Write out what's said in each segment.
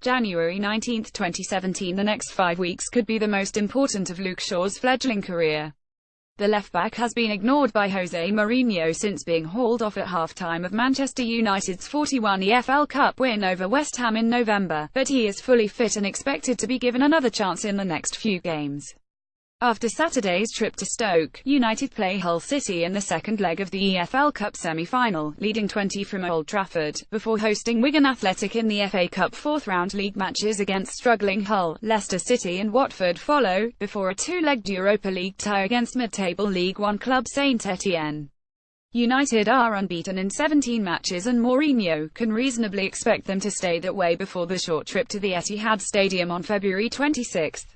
January 19, 2017. The next 5 weeks could be the most important of Luke Shaw's fledgling career. The left-back has been ignored by Jose Mourinho since being hauled off at half-time of Manchester United's 4-1 EFL Cup win over West Ham in November, but he is fully fit and expected to be given another chance in the next few games. After Saturday's trip to Stoke, United play Hull City in the second leg of the EFL Cup semi-final, leading 20 from Old Trafford, before hosting Wigan Athletic in the FA Cup fourth-round league matches against struggling Hull. Leicester City and Watford follow, before a two-legged Europa League tie against mid-table League One club Saint Etienne. United are unbeaten in 17 matches and Mourinho can reasonably expect them to stay that way before the short trip to the Etihad Stadium on February 26.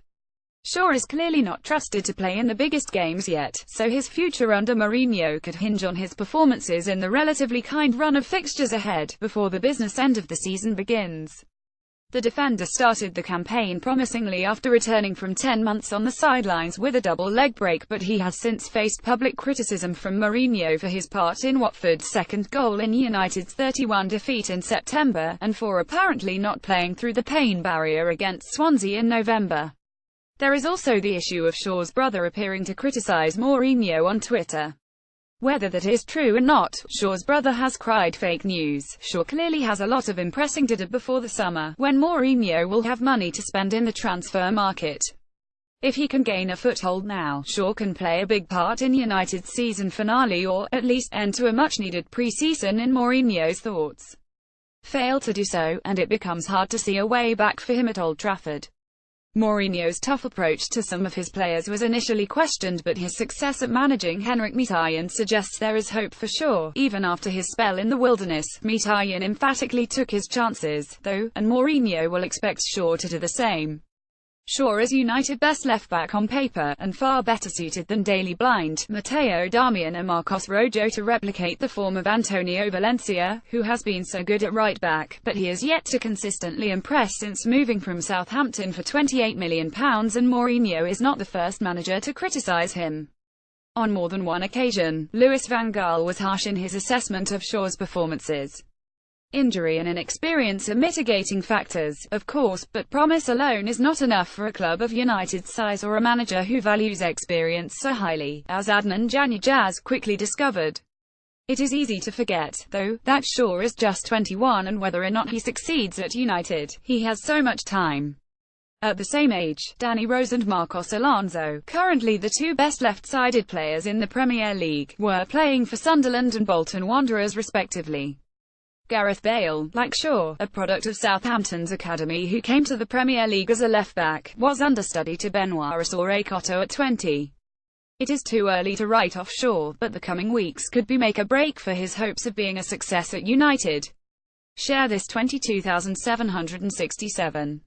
Shaw is clearly not trusted to play in the biggest games yet, so his future under Mourinho could hinge on his performances in the relatively kind run of fixtures ahead, before the business end of the season begins. The defender started the campaign promisingly after returning from 10 months on the sidelines with a double leg break, but he has since faced public criticism from Mourinho for his part in Watford's second goal in United's 3-1 defeat in September, and for apparently not playing through the pain barrier against Swansea in November. There is also the issue of Shaw's brother appearing to criticize Mourinho on Twitter. Whether that is true or not, Shaw's brother has cried fake news. Shaw clearly has a lot of impressing to do before the summer, when Mourinho will have money to spend in the transfer market. If he can gain a foothold now, Shaw can play a big part in United's season finale, or, at least, end to a much-needed pre-season in Mourinho's thoughts. Fail to do so, and it becomes hard to see a way back for him at Old Trafford. Mourinho's tough approach to some of his players was initially questioned, but his success at managing Henrik Mkhitaryan suggests there is hope for Shaw. Even after his spell in the wilderness, Mkhitaryan emphatically took his chances, though, and Mourinho will expect Shaw to do the same. Shaw is United best left-back on paper, and far better suited than Daley Blind, Matteo Darmian and Marcos Rojo to replicate the form of Antonio Valencia, who has been so good at right-back, but he has yet to consistently impress since moving from Southampton for £28 million, and Mourinho is not the first manager to criticise him. On more than one occasion, Louis van Gaal was harsh in his assessment of Shaw's performances. Injury and inexperience are mitigating factors, of course, but promise alone is not enough for a club of United's size or a manager who values experience so highly, as Adnan Januzaj quickly discovered. It is easy to forget, though, that Shaw is just 21 and whether or not he succeeds at United, he has so much time. At the same age, Danny Rose and Marcos Alonso, currently the two best left-sided players in the Premier League, were playing for Sunderland and Bolton Wanderers respectively. Gareth Bale, like Shaw, a product of Southampton's academy who came to the Premier League as a left-back, was understudy to Benoit Asore-Koto at 20. It is too early to write off Shaw, but the coming weeks could be make or break for his hopes of being a success at United. Share this 22,767.